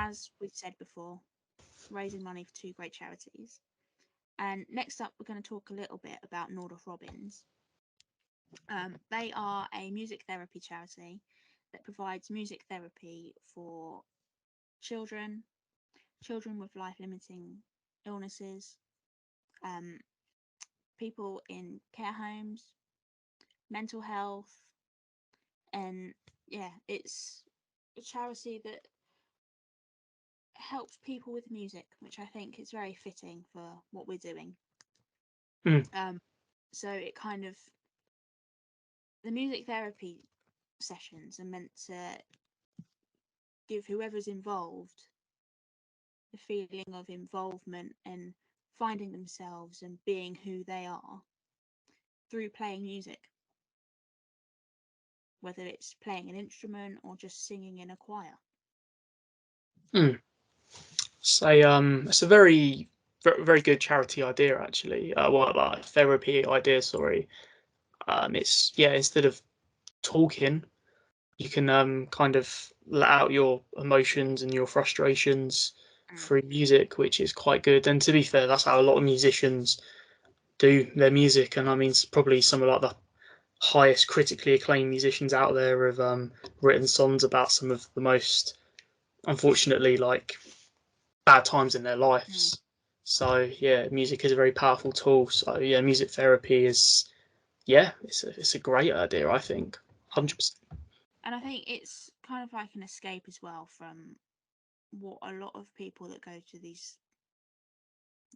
as we've said before, raising money for two great charities. And next up, we're going to talk a little bit about Nordoff Robbins. They are a music therapy charity that provides music therapy for children with life-limiting illnesses, people in care homes, mental health, and yeah, it's a charity that helps people with music, which I think is very fitting for what we're doing. So it kind of, the music therapy sessions are meant to give whoever's involved the feeling of involvement and finding themselves and being who they are through playing music, whether it's playing an instrument or just singing in a choir. It's a very, very good charity idea, actually. Therapy idea, sorry. It's instead of talking, you can kind of let out your emotions and your frustrations through music, which is quite good. And to be fair, that's how a lot of musicians do their music. And I mean, it's probably some of like the highest critically acclaimed musicians out there have written songs about some of the most, unfortunately, like bad times in their lives. So yeah, music is a very powerful tool. So yeah, music therapy is it's a great idea, I think, 100%. And I think it's kind of like an escape as well from what a lot of people that go to these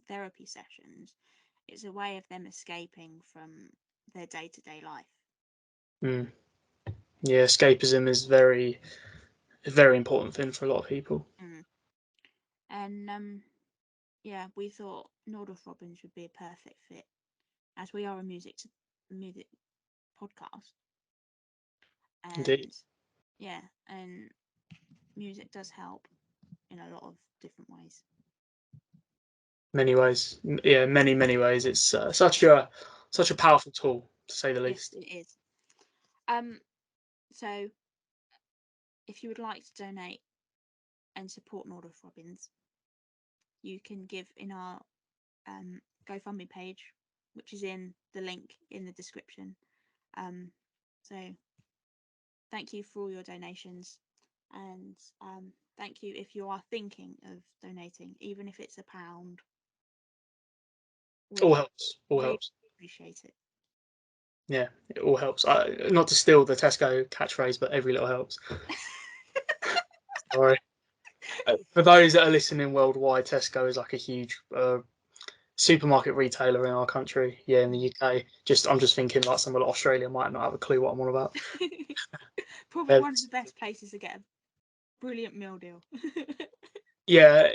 therapy sessions, it's a way of them escaping from their day-to-day life. Yeah, escapism is a very important thing for a lot of people. And yeah, we thought Nordoff Robbins would be a perfect fit, as we are a music podcast. And Indeed. yeah, and music does help in a lot of different ways. Many ways, yeah, many ways. It's such a powerful tool, to say the least. Yes, it is. So if you would like to donate and support Nordoff Robbins, you can give in our GoFundMe page, which is in the link in the description. So thank you for all your donations, and thank you if you are thinking of donating, even if it's £1. All helps. All we helps. appreciate it. Yeah, it all helps. Not to steal the Tesco catchphrase, but every little helps. Sorry. For those that are listening worldwide, Tesco is like a huge supermarket retailer in our country. Yeah, in the UK. I'm just thinking like someone like Australia might not have a clue what I'm on about. Probably one of the best places to get a brilliant meal deal. Yeah.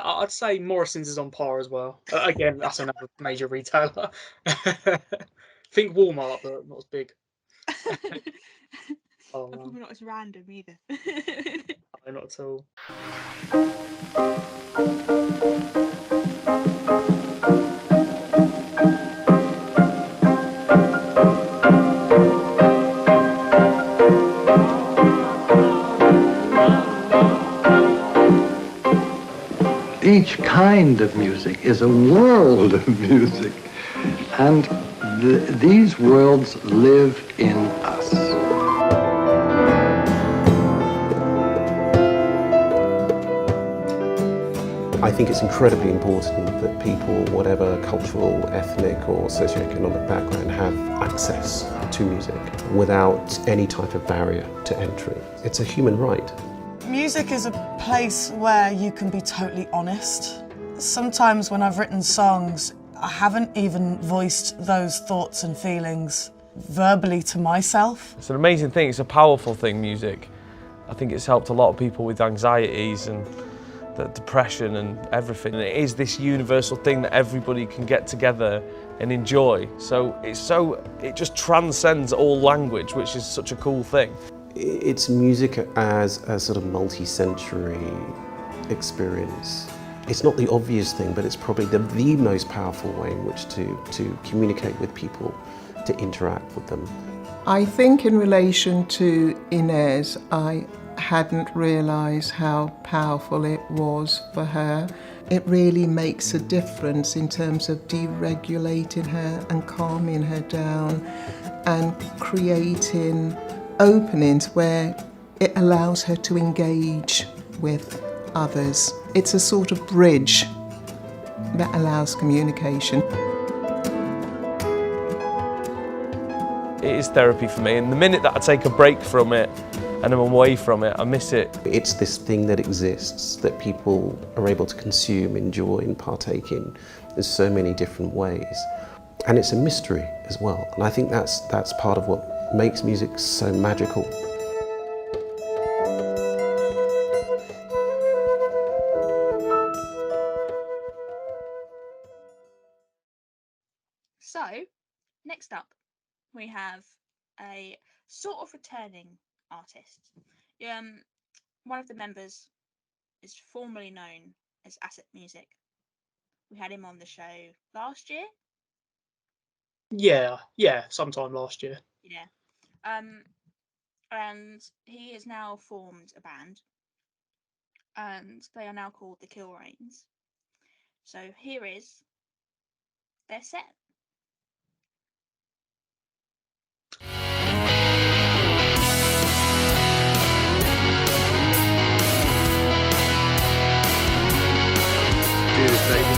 I'd say Morrison's is on par as well. Again, that's another major retailer. Think Walmart, but not as big. Oh, man. Probably not as random either. No, not at all. Each kind of music is a world of music, and these worlds live in us. I think it's incredibly important that people, whatever cultural, ethnic or socioeconomic background, have access to music without any type of barrier to entry. It's a human right. Music is a place where you can be totally honest. Sometimes when I've written songs, I haven't even voiced those thoughts and feelings verbally to myself. It's an amazing thing, it's a powerful thing, music. I think it's helped a lot of people with anxieties and depression and everything. And it is this universal thing that everybody can get together and enjoy. So it just transcends all language, which is such a cool thing. It's music as a sort of multi-sensory experience. It's not the obvious thing, but it's probably the most powerful way in which to communicate with people, to interact with them. I think in relation to Inez, I hadn't realised how powerful it was for her. It really makes a difference in terms of deregulating her and calming her down and creating openings where it allows her to engage with others. It's a sort of bridge that allows communication. It is therapy for me, and the minute that I take a break from it and I'm away from it, I miss it. It's this thing that exists that people are able to consume, enjoy and partake in so many different ways. And it's a mystery as well. And I think that's part of what makes music so magical. So, next up, we have a sort of returning artist. One of the members is formerly known as Asset Music. We had him on the show last year. Yeah, sometime last year. Yeah. And he has now formed a band, and they are now called the Kilrains. So here is their set. Do this, baby.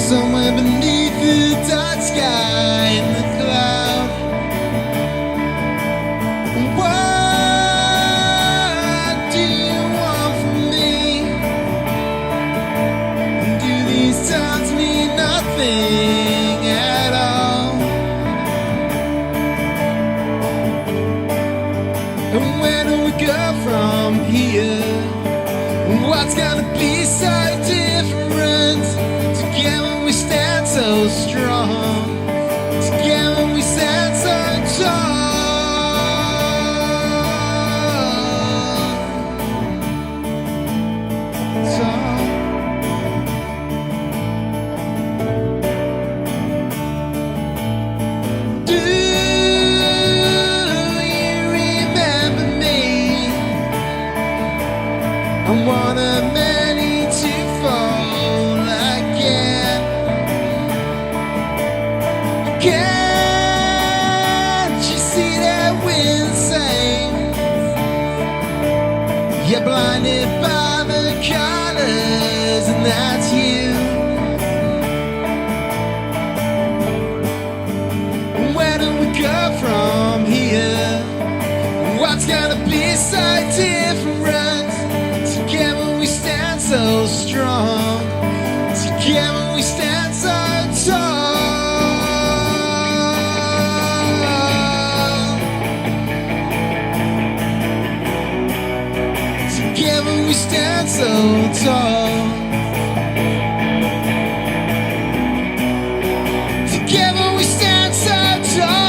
Somewhere beneath the dark sky in the cloud. What do you want from me? Do these times mean nothing at all? And where do we go from here? What's gonna be so different? Together we stand so strong. Together we stand so tall. Do you remember me? I'm one of many to fall again. Can't you see that we're insane? You're blinded by the colors, and that's you. Where do we go from here? What's gonna be so different? Together we stand so strong. Together we stand so tall. Together we stand so tall. Together we stand so tall.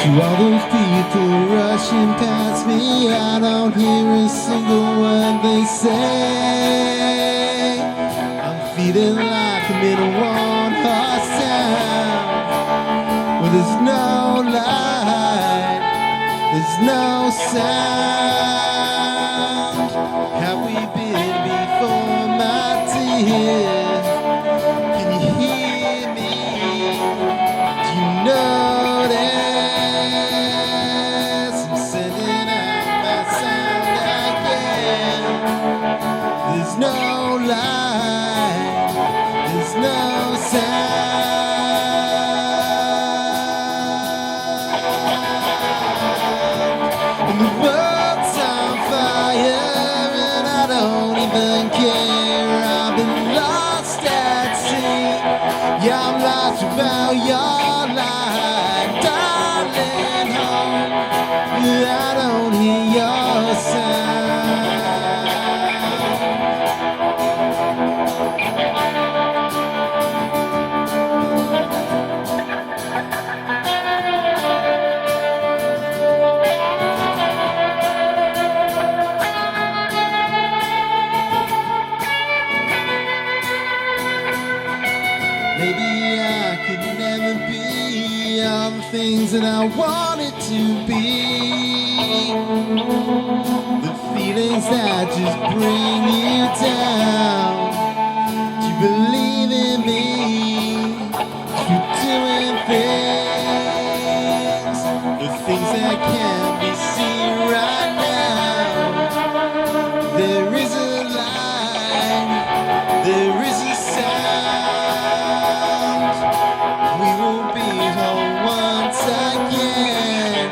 To all those people rushing past me, I don't hear a single word they say. I'm feeling like I'm in a one-horse town where there's no light, there's no sound. Have we been before, my dear? Can you hear me? Do you notice I'm sending out my sound again? There's no light, there's no sound. And the world's on fire and I don't even care. I've been lost at sea. Yeah, I'm lost without your light, darling, home. I don't hear your sound. Maybe I could never be all the things that I wanted to be. The feelings that just bring you down. Do you believe in me? You're doing things, the things that can't be seen right now. There is a light, there is a sound. We will be home once again.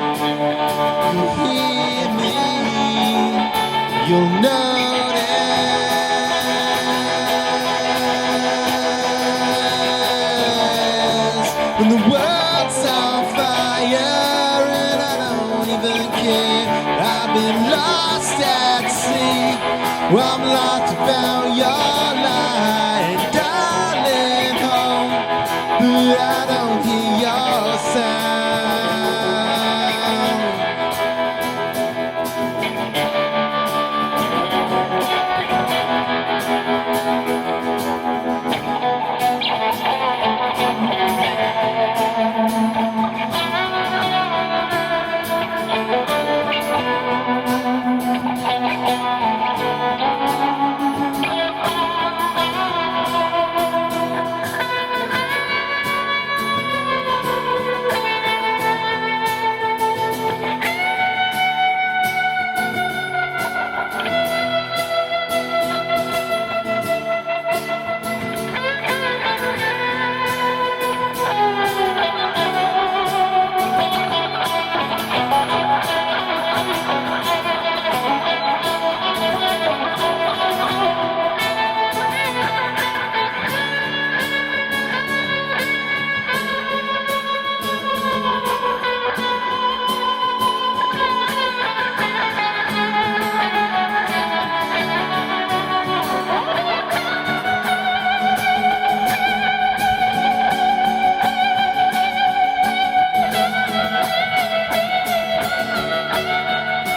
You'll hear me, you'll notice. When the world's on fire and I don't even care. I've been lost at sea. Well, I'm lost without your light, darling, home. But I don't hear your sound.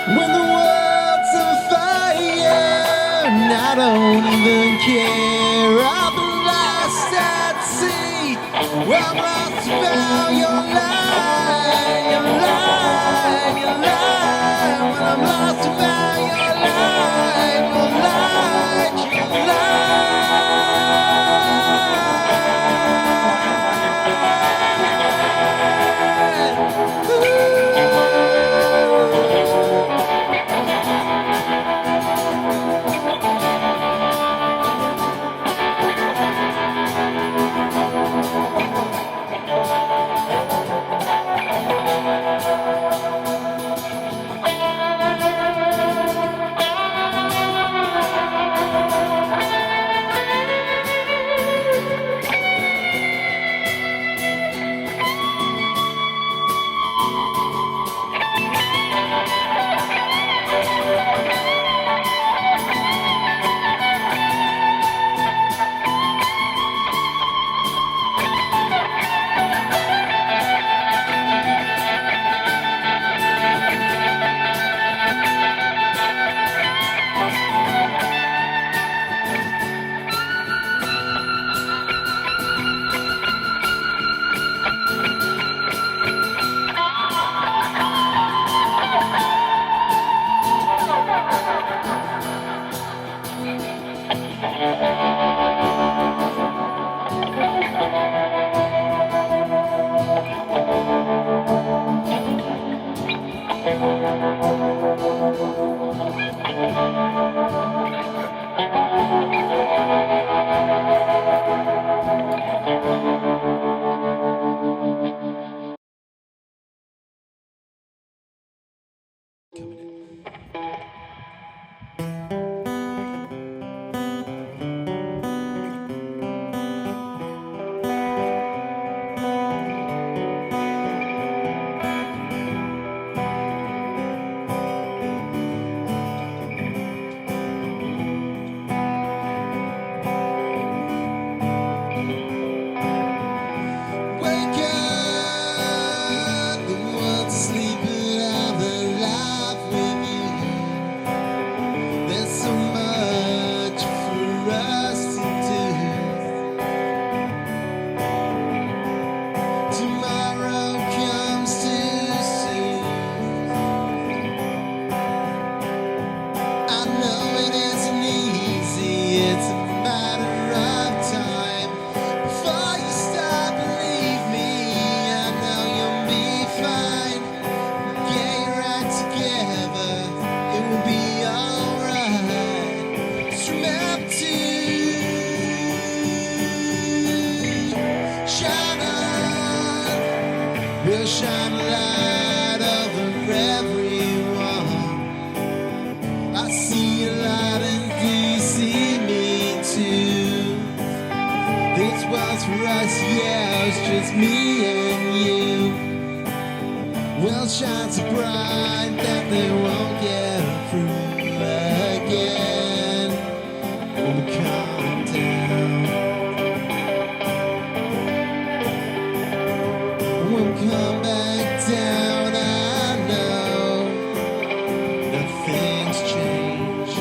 When the world's on fire and I don't even care. I've been lost at sea. Well, I'm lost without your light, your light, your light. When I'm lost without your light, your light, your light. Ooh. shine a light over everyone. I see a light and you see me too. This was for us, yeah, it's just me and you. We'll shine so bright that they won't get through again when we come down. When we come back down, I know nothing's changed.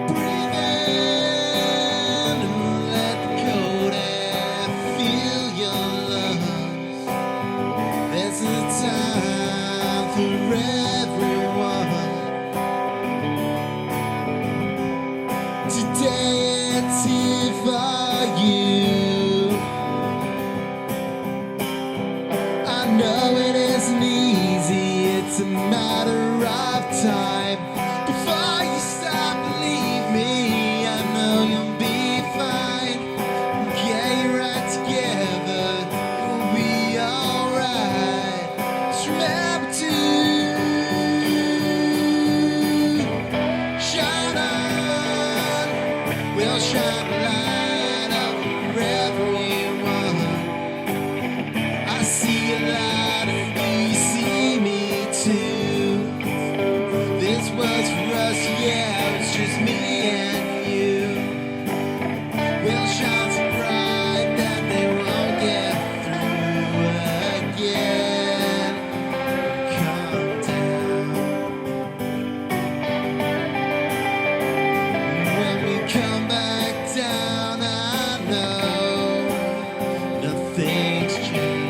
Breathe in and let the cold air fill your lungs. There's a time for everyone. Today it's here for you. I know it isn't easy, it's a matter of time. Before you stop and leave me, I know you'll be fine. Get your act together, it will be alright. Just remember to shine on. We'll shine a light over everyone. I see a light and you see me too. This was for us, yeah, it's just me and you. We'll shine so bright that they won't get through again. Come down. When we come back down, I know nothing's changed.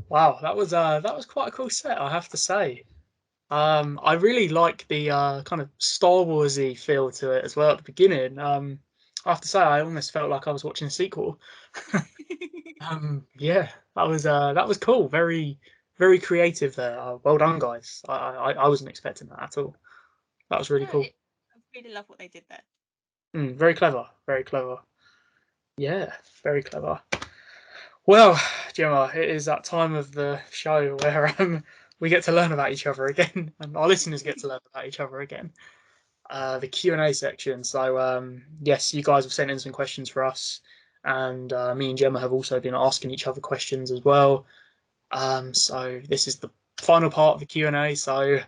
Wow, that was quite a cool set, I have to say. I really like the kind of Star Warsy feel to it as well at the beginning. I have to say, I almost felt like I was watching a sequel. Yeah, that was cool. Very, very creative there. Well done, guys. I wasn't expecting that at all. That was really No, cool. I really love what they did there. Very clever. Very clever. Yeah, very clever. Well, Gemma, it is that time of the show where we get to learn about each other again, and our listeners get to learn about each other again. The Q&A section. So yes, you guys have sent in some questions for us, and me and Gemma have also been asking each other questions as well. So this is the final part of the Q&A. So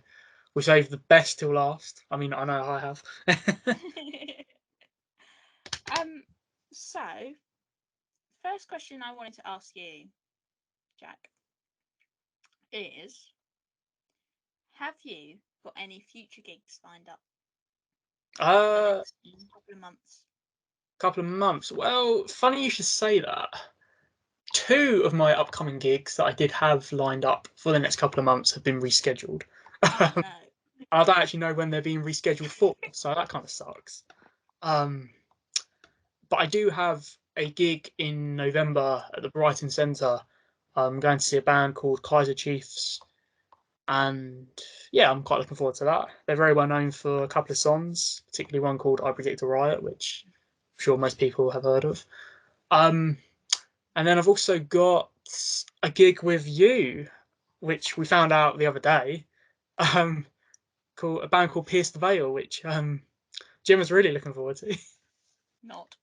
we saved the best till last. I mean, I know I have. So first question I wanted to ask you, Jack, is have you got any future gigs lined up for the next couple of months? Couple of months. Well, funny you should say that. Two of my upcoming gigs that I did have lined up for the next couple of months have been rescheduled. Oh no. I don't actually know when they're being rescheduled for, so that kind of sucks. But I do have a gig in November at the Brighton Centre. I'm going to see a band called Kaiser Chiefs, and yeah, I'm quite looking forward to that. They're very well known for a couple of songs, particularly one called "I Predict a Riot," which I'm sure most people have heard of. And then I've also got a gig with you, which we found out the other day, called a band called Pierce the Veil, which Jim was really looking forward to. Not.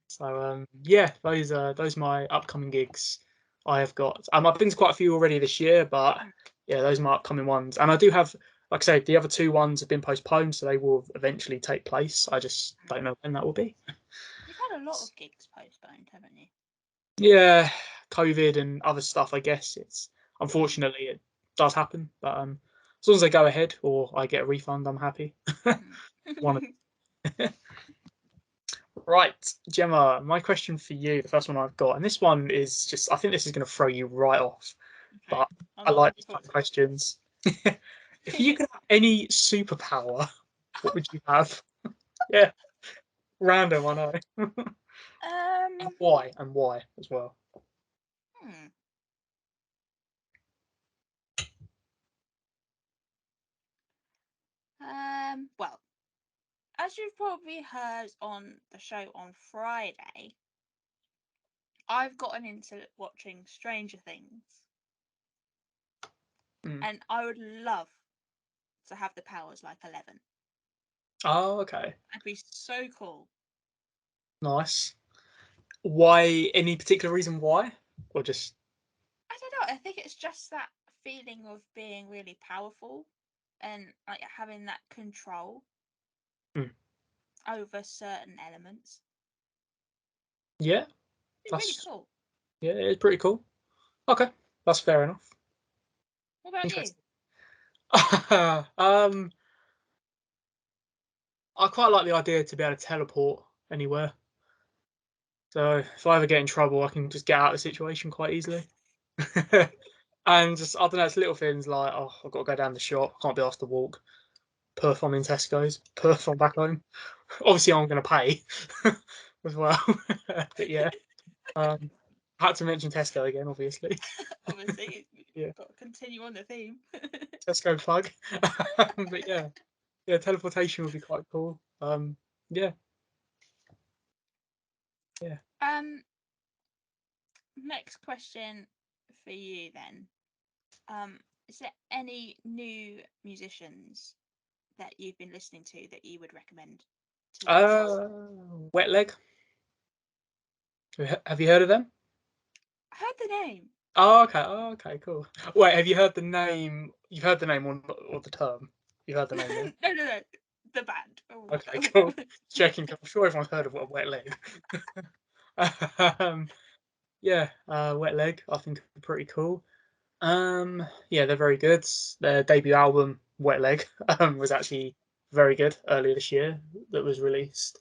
So yeah, those are my upcoming gigs I have got. I've been to quite a few already this year, but yeah, those are my upcoming ones. And I do have, like I say, the other two ones have been postponed, so they will eventually take place. I just don't know when that will be. You've had a lot of gigs postponed, haven't you? Yeah, COVID and other stuff. I guess it's unfortunately it does happen, but as long as I go ahead or I get a refund, I'm happy. One of Right, Gemma, my question for you, the first one I've got, and this one is just, I think this is going to throw you right off, Okay. but I like these type of questions. If you could have any superpower, what would you have? Yeah, random, I know. And why? And why as well? hmm. Well, as you've probably heard on the show on Friday, I've gotten into watching Stranger Things, and I would love to have the powers like 11. Oh, okay. That'd be so cool. Nice. Why? Any particular reason why? Or just, I don't know. I think it's just that feeling of being really powerful and like having that control over certain elements. yeah, It'd be really that's, cool. yeah, it's pretty cool. Okay, that's fair enough. What about you? Interesting. I quite like the idea to be able to teleport anywhere. So if I ever get in trouble, I can just get out of the situation quite easily. And just, I don't know, it's little things like, oh, I've got to go down the shop, can't be asked to walk. Perf, I'm in Tesco's. Perf, I'm back home. Obviously, I'm going to pay as well. But yeah, I had to mention Tesco again, obviously. Obviously, Yeah, got to continue on the theme. Tesco plug. But yeah, teleportation would be quite cool. Yeah, yeah. Next question for you then. Is there any new musicians that you've been listening to that you would recommend to the masses? Wet Leg. Have you heard of them? I heard the name. Oh, okay. Oh, okay. Cool. Wait, have you heard the name? You've heard the name or the term? You heard the name, yeah? No. The band. Oh. Okay, cool. Checking. I'm sure everyone's heard of a Wet Leg. Yeah, Wet Leg. I think are pretty cool. Yeah, they're very good. Their debut album, Wet Leg, was actually very good earlier this year. That was released.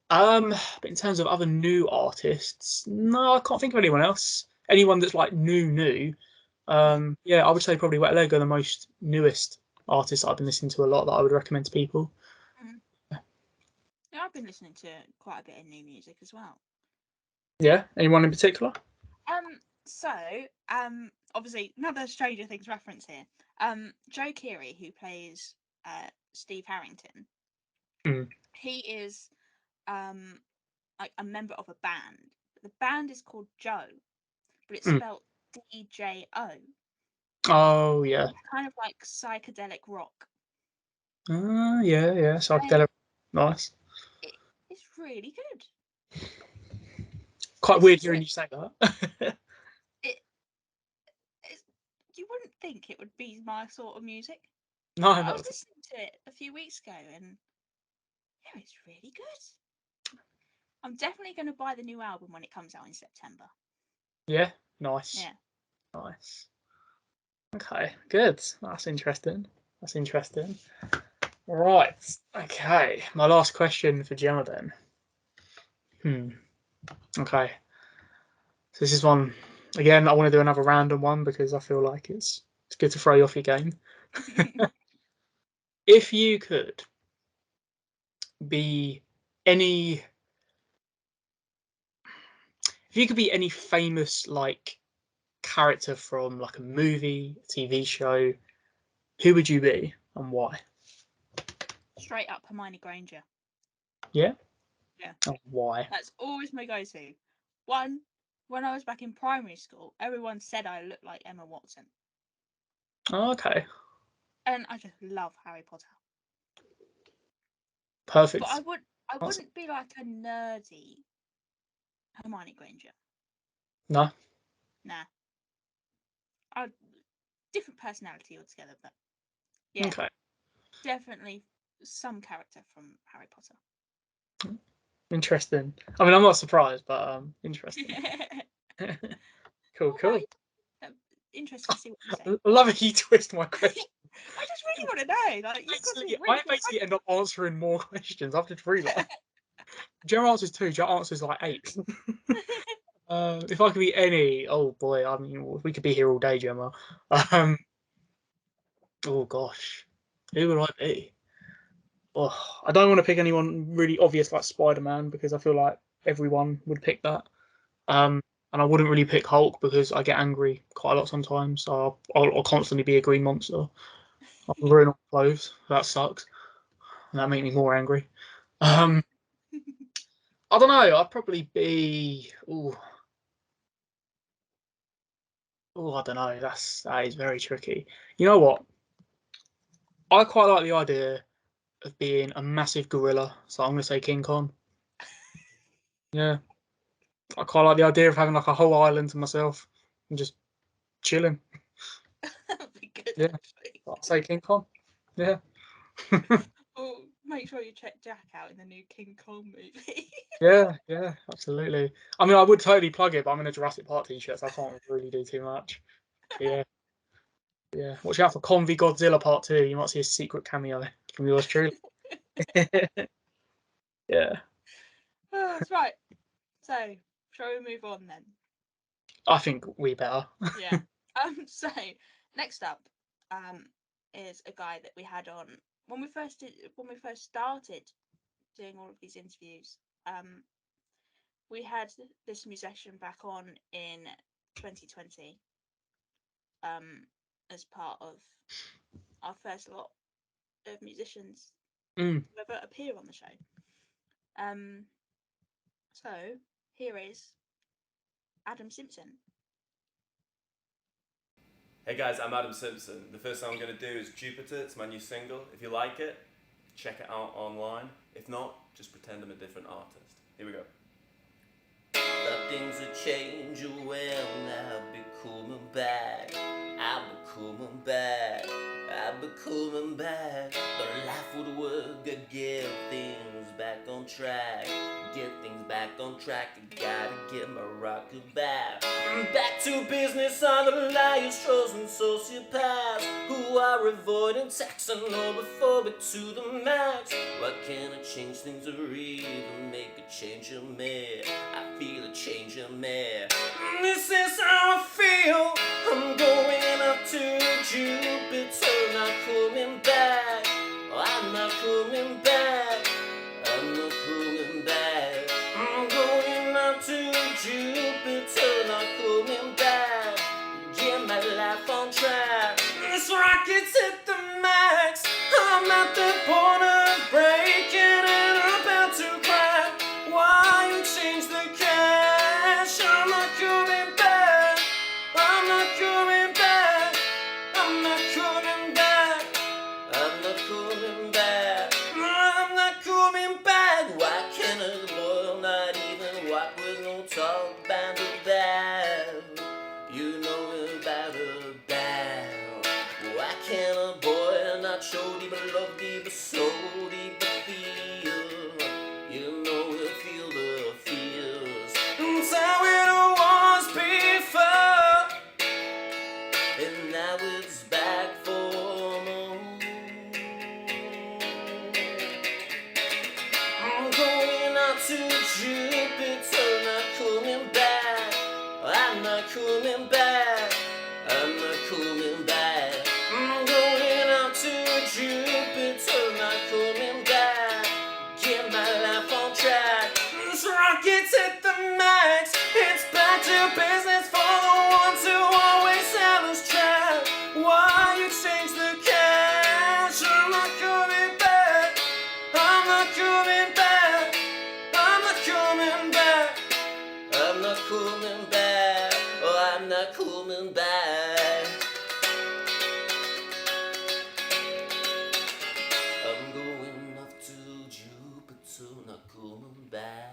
But in terms of other new artists, no, I can't think of anyone else. Anyone that's like new. Yeah, I would say probably Wet Leg are the most newest artists I've been listening to a lot that I would recommend to people. Yeah, I've been listening to quite a bit of new music as well. Yeah, anyone in particular? So, obviously another Stranger Things reference here. Joe Keery, who plays Steve Harrington, Mm. He is like a member of a band. The band is called Joe, but it's spelled DJO. Oh yeah. It's kind of like psychedelic rock. Yeah. Psychedelic. Nice. It's really good. Quite Listen weird to hearing it. you say that. You wouldn't think it would be my sort of music. No, I was not. listening to it a few weeks ago, and yeah, it's really good. I'm definitely going to buy the new album when it comes out in September. Yeah. Nice. Yeah. Nice. Okay. Good. That's interesting. Right. Okay. My last question for Gemma then. Okay. So this is one again. I want to do another random one because I feel like it's good to throw you off your game. If you could be any, if you could be any famous like character from like a movie, a TV show, who would you be and why? Straight up Hermione Granger. Yeah. Yeah. And why? That's always my go-to. One, when I was back in primary school, everyone said I looked like Emma Watson. Oh, okay. And I just love Harry Potter. Perfect. But I wouldn't be like a nerdy Hermione Granger. No. Nah. Different personality altogether, but yeah. Okay. Definitely some character from Harry Potter. Interesting. I mean, I'm not surprised, but interesting. Cool. Interesting to see what you say. I love how you twist my question. I just really want to know. Like, you've got some really I basically end up answering more questions. I've just realised. Joe answers 2. Joe answers like 8. If I could be any, oh boy, I mean, we could be here all day, Gemma. Oh gosh, who would I be? Oh, I don't want to pick anyone really obvious like Spider-Man because I feel like everyone would pick that. And I wouldn't really pick Hulk because I get angry quite a lot sometimes. So I'll constantly be a green monster. I'll ruin all my clothes. That sucks. And that make me more angry. I don't know. I'd probably be. I don't know. That is very tricky. You know what? I quite like the idea of being a massive gorilla, so I'm gonna say King Kong. Yeah, I quite like the idea of having like a whole island to myself and just chilling. That would be good, Yeah, actually. I'll say King Kong. Yeah. Oh, make sure you check Jack out in the new King Kong movie. Yeah, absolutely. I mean, I would totally plug it, but I'm in a Jurassic Park t-shirt, so I can't really do too much. Yeah. Watch out for Kong v Godzilla Part 2. You might see a secret cameo from yours truly. Yeah. Oh, that's right. So, shall we move on then? I think we better. Yeah. So next up, is a guy that we had on when we first started doing all of these interviews. We had this musician back on in 2020. As part of our first lot of musicians who ever appear on the show. So here is Adam Simpson. Hey guys, I'm Adam Simpson. The first song I'm going to do is Jupiter. It's my new single. If you like it, check it out online. If not, just pretend I'm a different artist. Here we go. But things have changed, well, I'll be coming back. I'll be coming back. I'll be coming back. But life would work, I get things back on track. Get things back on track, I gotta get my rocket back. Back to business on the liars, trolls and sociopaths who are avoiding tax and homophobic to the max. Why can't I change things or even make a change in me? I feel a change in me. This is how I feel. I'm going up to Jupiter, not coming back. I'm not coming back. I'm not coming back. I'm going up to Jupiter, not coming back. Get my life on track. This rocket's at the max. I'm at the point of breaking not show deep, but love deep, but so deep, but feel. You know we'll feel the feels. It's how it was before, and now it's back for more. I'm going out to Jupiter, not coming back. I'm not coming back. I'm not coming back. I'm going out to Jupiter, not coming back. Get my life on track. This rocket's at the max. It's back to business for the ones who always have us trapped. Why you change the cash? I'm not coming back. I'm not coming back. I'm not coming back. I'm not coming back. Oh, I'm not coming back. I'm going off to Jupiter, not coming back.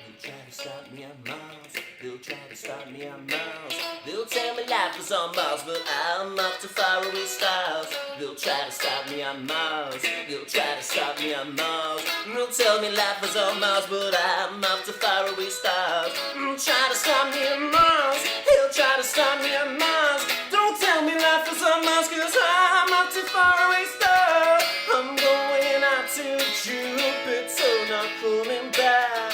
They'll try to stop me on Mars. They'll try to stop me on Mars. They'll tell me life is on Mars, but I'm up to faraway stars. They'll try to stop me on Mars. They'll try to stop me on Mars. They'll tell me life is on Mars, but I'm up to faraway stars. Try to stop me on Mars. They'll try to stop me on Mars. Don't tell me life is on Mars, 'cause I'm up to faraway stars. I'm going out to Jupiter, not coming back.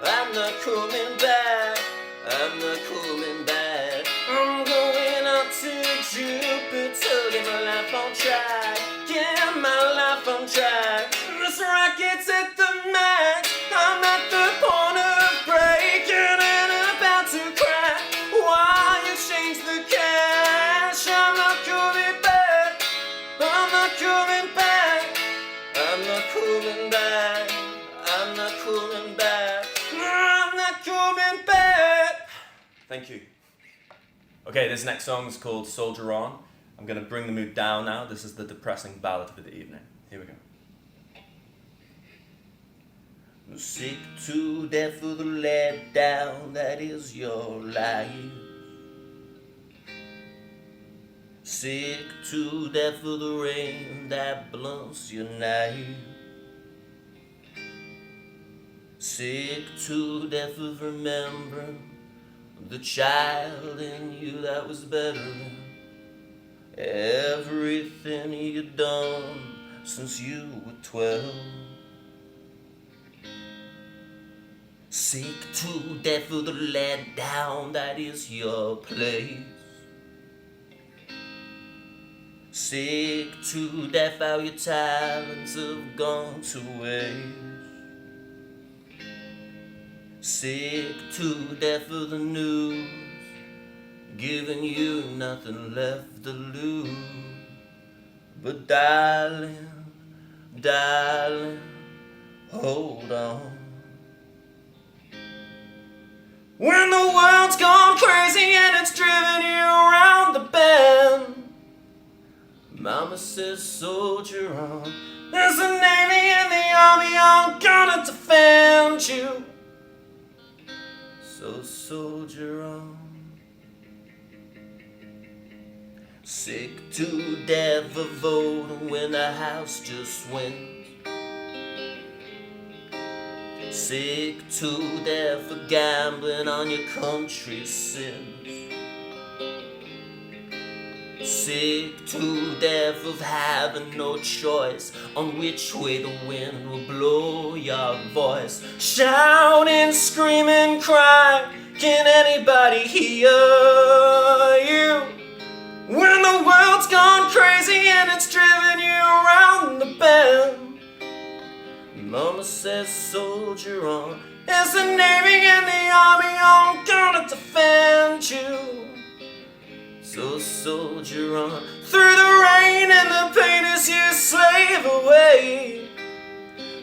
I'm not coming back. I'm not coming back. I'm going out to Jupiter, get my life on track. Get my life on track. This rocket's at the max. I'm at the point of breaking and about to crack. Why you change the cash? I'm not coming back. I'm not coming back. I'm not coming back. I'm not coming back. I'm not coming back. Thank you. Okay, this next song is called Soldier On. I'm going to bring the mood down now. This is the depressing ballad for the evening. Here we go. Sick to death of the letdown that is your life. Sick to death of the rain that blunts your night. Sick to death of remembering the child in you that was better than everything you'd done since you were 12. Sick to death of the letdown that is your place. Sick to death how your talents have gone to waste. Sick to death of the news, giving you nothing left to lose. But darling, darling, hold on. When the world's gone crazy and it's driven you around the bend, Mama says soldier on. There's the Navy and the Army all gonna defend you. So soldier on. Sick to death of voting when the house just wins. Sick to death of gambling on your country's sins. Sick to death of having no choice on which way the wind will blow your voice. Shouting, screaming, crying, can anybody hear you? When the world's gone crazy and it's driven you around the bend, Mama says soldier on. It's the Navy and the Army all gonna defend you. So soldier on. Through the rain and the pain as you slave away,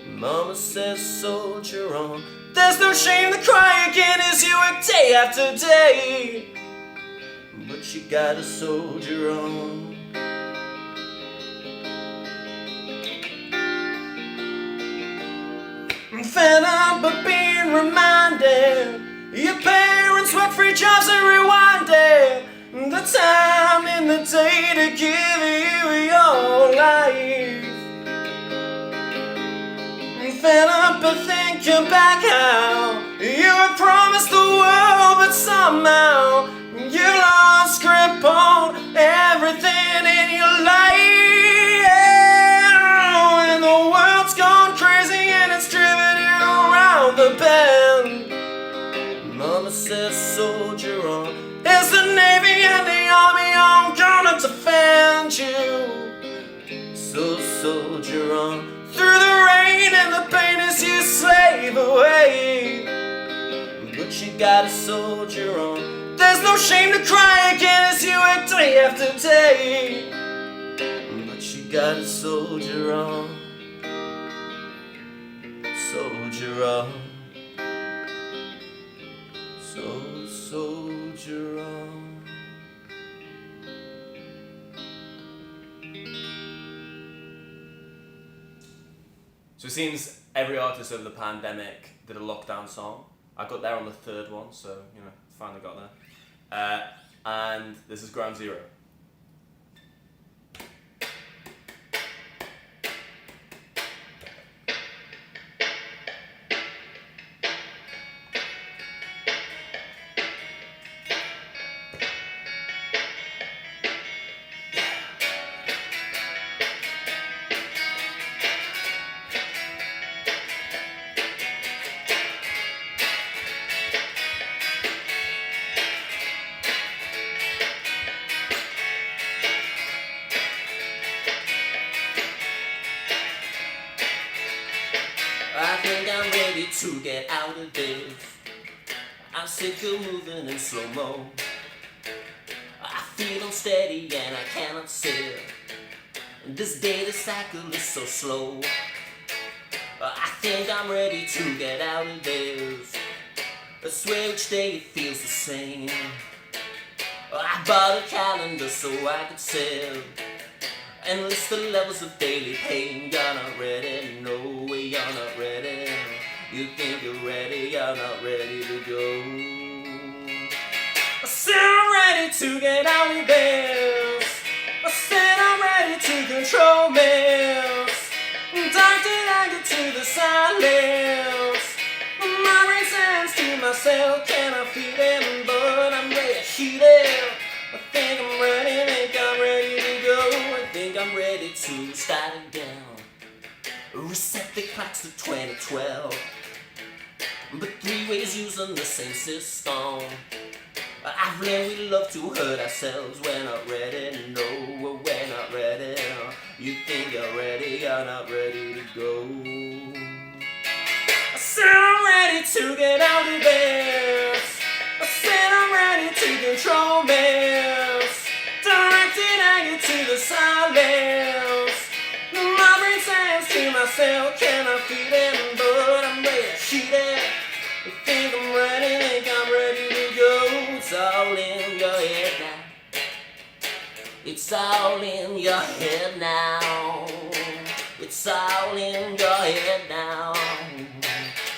Mama says soldier on. There's no shame to cry again as you work day after day, but you gotta soldier on. Fed up of being reminded Your parents work 3 jobs every one day. The time in the day to give you your life. Fed up and thinking back how you were promised the world, but somehow you lost grip on everything in your life. And the world's gone crazy and it's driven you around the bend. Mama says soldier on. It's the Navy and the Army, I'm gonna defend you. So soldier on. Through the rain and the pain as you slave away. But you gotta soldier on. There's no shame to cry again as you work day after day. But you gotta soldier on. Soldier on. Soldier on. So it seems every artist over the pandemic did a lockdown song. I got there on the 3rd one, so you know, finally got there. And this is Ground Zero. I think I'm ready to get out of this. I'm sick of moving in slow-mo. I feel unsteady and I cannot sit. This daily cycle is so slow. I think I'm ready to get out of this. I swear each day it feels the same. I bought a calendar so I could save and list the levels of daily pain. You're not ready, no way, you're not ready. You think you're ready, you're not ready to go. I said I'm ready to get out of this. I said I'm ready to control this. Directed anger to the silence. My brain sends to myself, can I feel it? But I'm ready to heat it. I think I'm ready, think I'm ready to go. I think I'm ready to start again. Reset the clocks to 2012. But 3 ways using the same system. I've learned we love to hurt ourselves. We're not ready, no, we're not ready. You think you're ready, you're not ready to go. I said I'm ready to get out of this. I said I'm ready to control this. Directed anger to the silence. My brain says to myself, can I feel it? But I'm ready to shoot it. I think I'm ready, think I'm ready to go. It's all in your head now. It's all in your head now. It's all in your head now.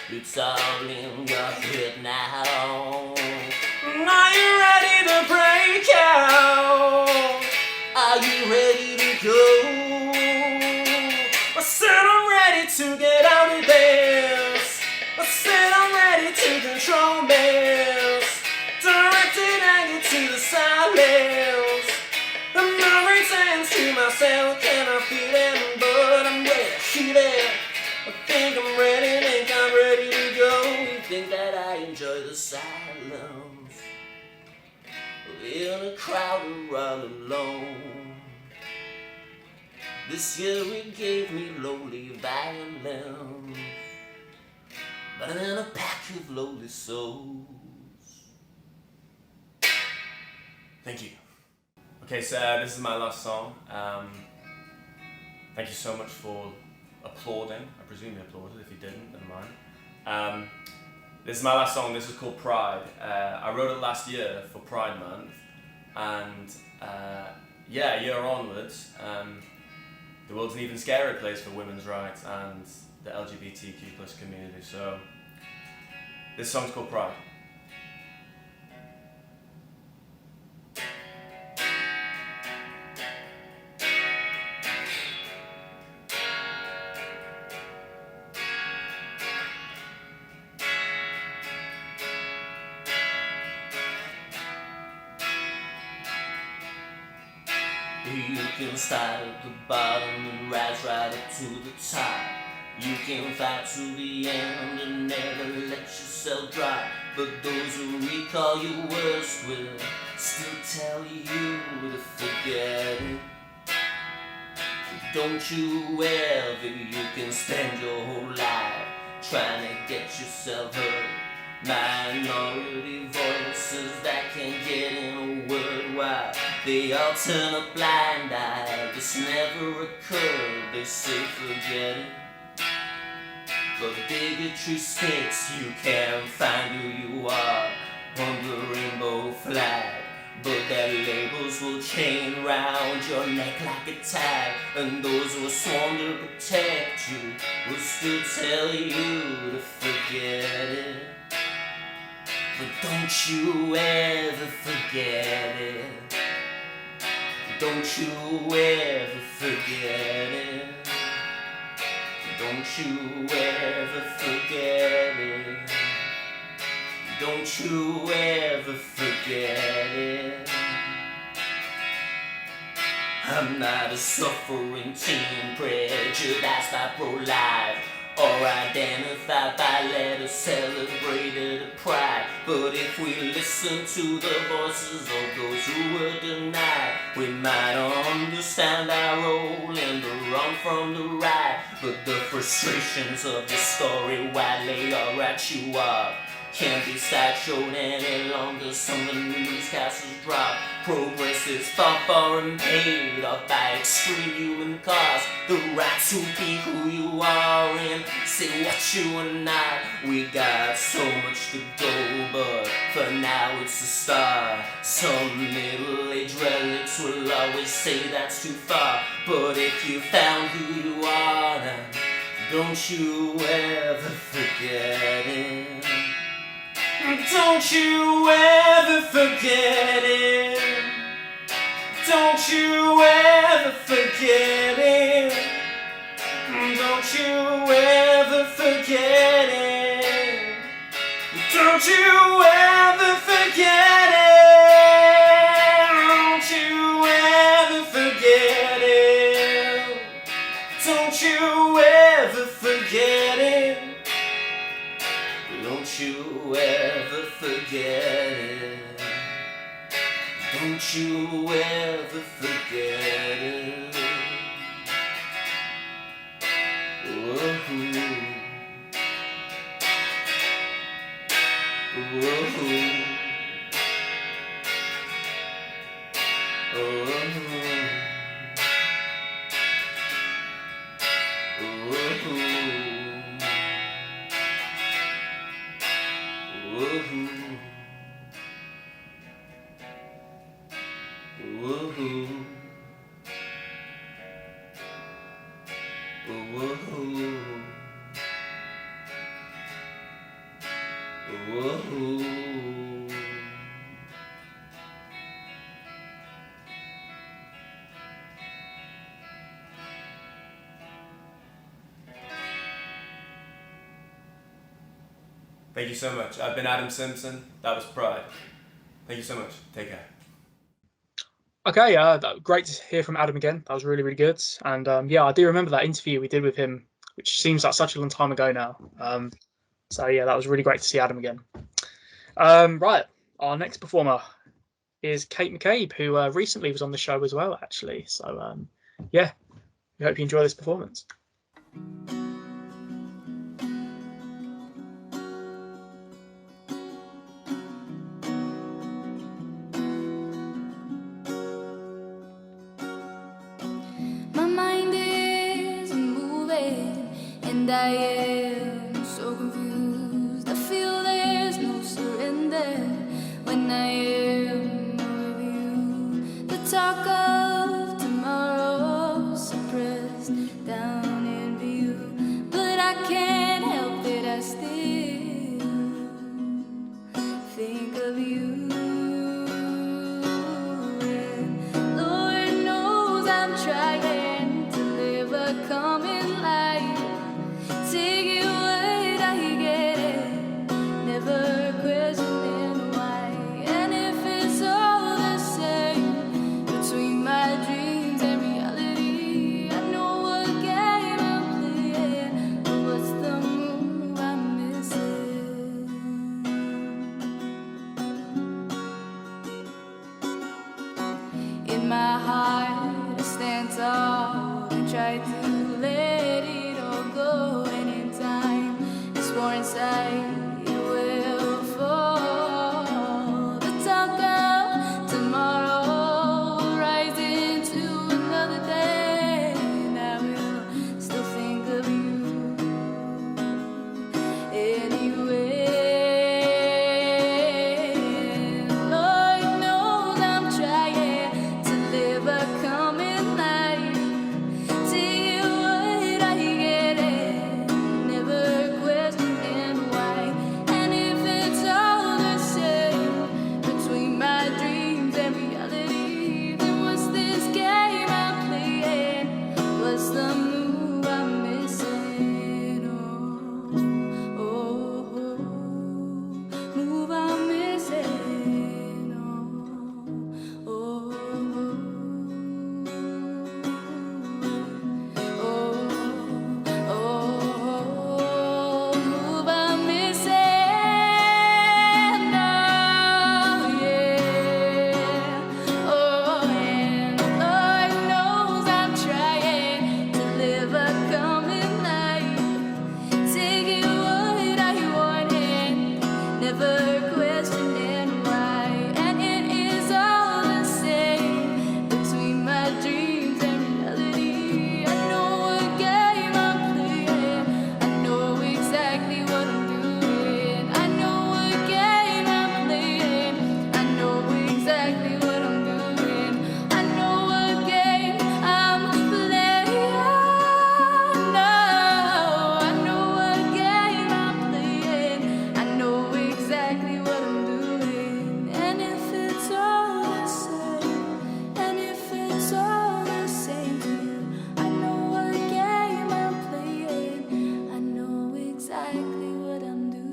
It's all in your head now. Are you ready to break out? Are you ready to go? I said I'm ready to get out of this. I said I'm ready to control this. Directed anger to the silence. The memory sends to myself, can I feel it? But I'm ready to shoot it. I think I'm ready, think I'm ready to go. You think that I enjoy the silence in a crowd and run alone. This year it gave me lonely violence, but I'm in a pack of lonely souls. Thank you. Okay, so this is my last song. Thank you so much for applauding. I presume you applauded. If you didn't, never mind. This is my last song. This is called Pride. I wrote it last year for Pride Month, and yeah, a year onwards, the world's an even scarier place for women's rights and the LGBTQ+ community. So this song's called Pride. You can start at the bottom and rise right up to the top. You can fight to the end and never let yourself drop. But those who recall your worst will still tell you to forget it. Don't you ever, you can spend your whole life trying to get yourself heard. Minority voices that can get in a word while they all turn a blind eye. This never occurred, they say forget it. But bigotry sticks, you can't find who you are on the rainbow flag. But their labels will chain round your neck like a tag, and those who are sworn to protect you will still tell you to forget it. But don't you ever forget it. Don't you ever forget it. Don't you ever forget it. Don't you ever forget it. I'm not a suffering teen prejudiced by pro-life or identified by letters celebrated at pride. But if we listen to the voices of those who were denied, we might understand our role in the wrong from the right. But the frustrations of the story, while they are right you are, can't be sideshowed any longer. Some of the newscasters drop. Progress is far, far and paid off by extreme human cost. The right to be who you are and say what you are not. We got so much to go, but for now it's a start. Some middle-aged relics will always say that's too far. But if you found who you are, then don't you ever forget it. Don't you ever forget it. Don't you ever forget it. Don't you ever forget it. Don't you ever forget it. Don't you ever forget it. Don't you ever forget it. Don't you ever forget it. Don't you ever forget it. Whoa. Whoa. Thank you so much. I've been Adam Simpson. That was Pride. Thank you so much. Take care. Okay, great to hear from Adam again. That was really, really good. And yeah, I do remember that interview we did with him, which seems like such a long time ago now. So yeah, that was really great to see Adam again. Right, our next performer is Kate McCabe, who recently was on the show as well, actually. So yeah, we hope you enjoy this performance. And I am so confused. I feel there's no surrender when I am with you. The talk of tomorrow suppressed down in view, but I can't help it, I still think of you. And Lord knows I'm trying to never come in light. Take my heart, I stand tall and try to let it all go. And in time, I swore inside it will fall. The talk of tomorrow will rise into another day, and I will still think of you anyway. Lord knows I'm trying to live a coming life. See what I get it, never questioning why. And if it's all the same between my dreams and reality, then what's this game I'm playing? What's the move I'm missing? Oh, oh, oh, move I'm missing. Oh, oh, oh, oh, move I'm missing. Oh, yeah. Oh, and Lord knows I'm trying to live a coming life, taking what I want and never questioning why. And it is all the same between my dreams and reality. I know what game I'm playing. I know exactly what I'm doing. I know what game I'm playing. I know exactly what I'm doing. I know what game I'm playing. No, I know what game I'm playing. I know exactly what I'm doing. And if it's all the same, and if it's all the same to you, I know what game I'm playing. I know exactly what I'm doing.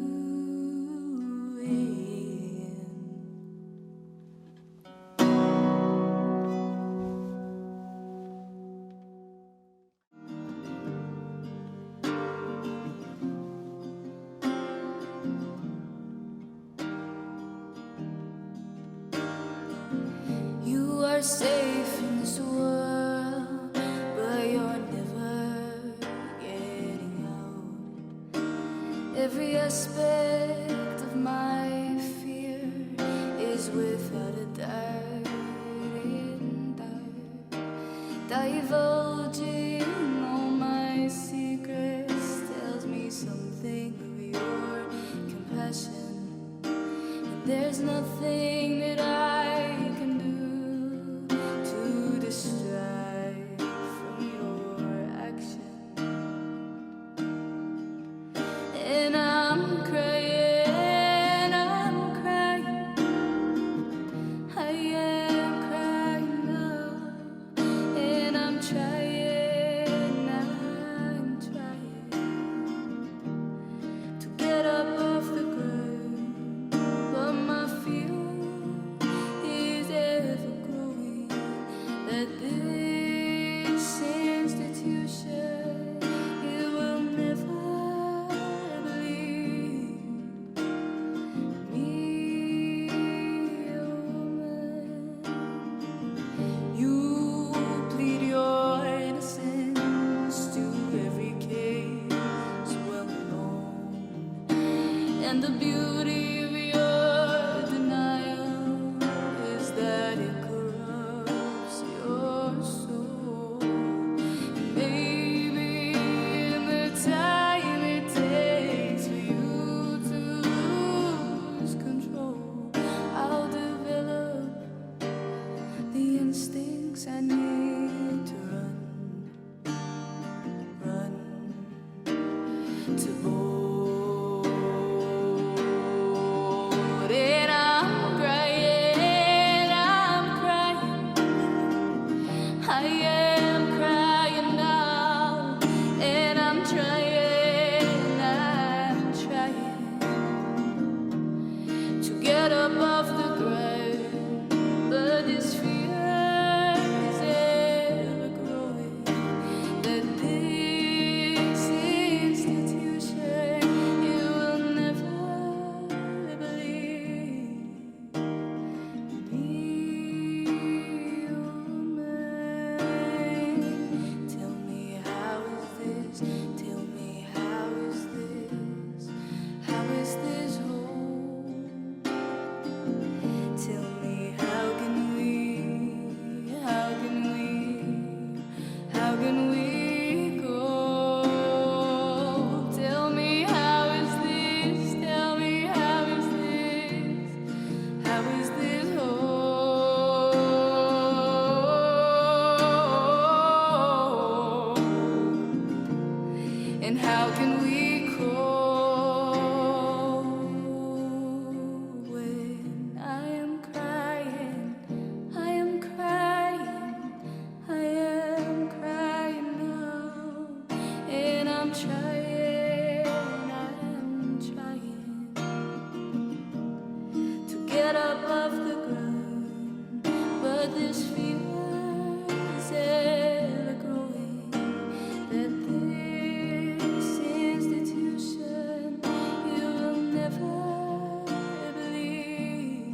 You are safe in this world, but you're never getting out. Every aspect of my fear is without a doubt in doubt. Divulging all my secrets tells me something of your compassion. And there's nothing that I can do to distract from your action. And I'm crying, I am crying now. And I'm trying to get up off the ground, but my fear is ever growing that this institution, it will never believe me a woman. You plead your innocence to every case well known, and the beauty of your denial is that it corrupts your soul. Maybe in the time it takes for you to lose control, I'll develop the instincts I need to run, to bold. get up off the ground, but this fear is ever growing, that this institution you will never believe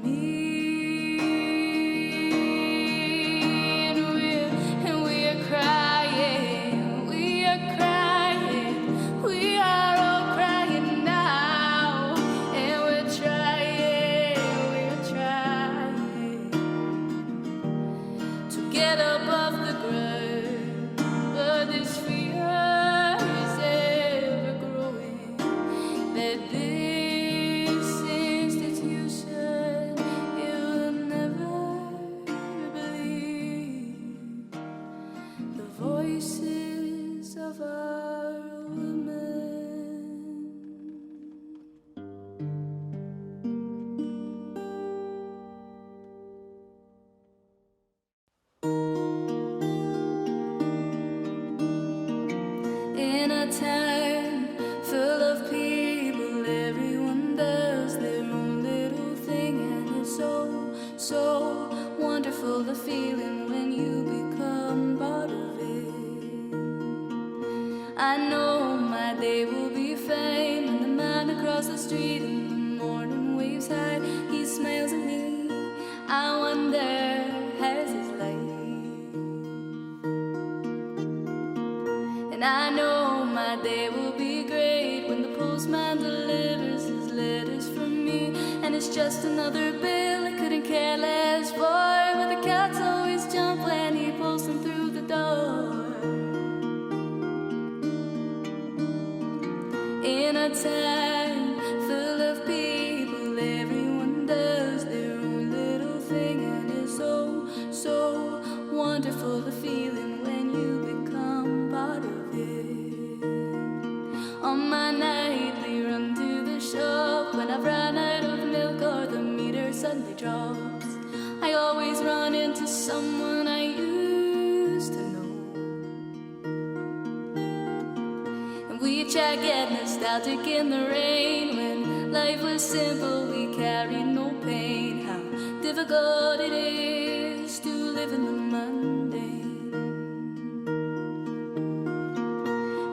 me. And we're crying, we are crying, we are all crying now, and we're trying to get up off the ground, but this fear is ever growing, that this institution you will never believe the voices of our women. In a town full of people, everyone does their own little thing, and it's so wonderful, the feeling when you become part of it. I know my day will be fine when the man across the street in the morning waves high, he smiles at me. I wonder, has his life? And I know my day will be great when the postman delivers his letters from me, and it's just another bill I couldn't care less for, but the cats always jump when he pulls them through the door. In a town full of people, everyone does their own little thing, and it's so wonderful, the feeling when you become part of it. On my nightly run to the shop, when I've run out of milk or the meter suddenly drops, I always run into someone I used to know, and we chat, get nostalgic in the rain. When life was simple, we carried no pain. How difficult it is to live in the mundane.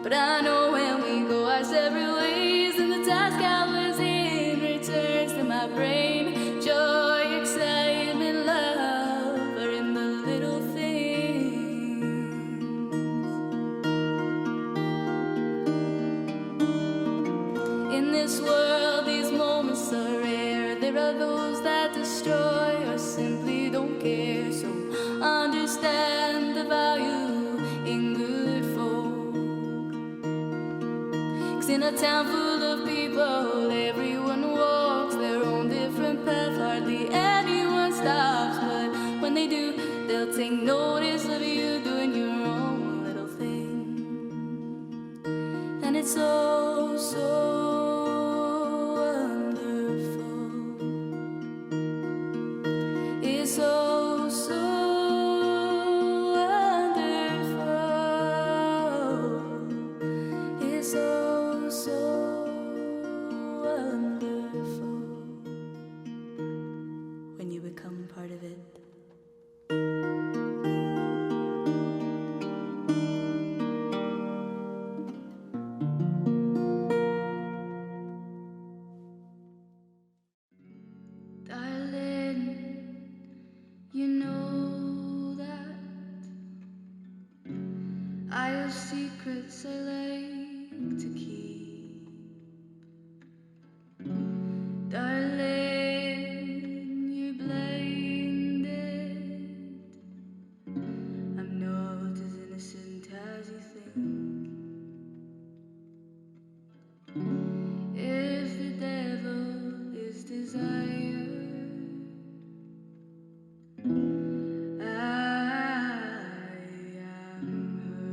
But I know when we go our separate ways, and the task I was in returns to my brain. Joy, excitement, love are in the little things. In this world, these moments are rare. There are those that destroy or simply don't care. So understand the value in good folk. 'Cause in a town full of people, everyone walks their own different path. Hardly anyone stops, but when they do, they'll take notice of you doing your own little thing. And it's so wonderful. It's so wonderful. It's so wonderful when you become part of it. Darling, you know that I have secrets I like to keep. Darling, you're blinded. I'm not as innocent as you think. If the devil is desire, I am her.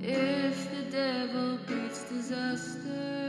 If the devil breeds disaster,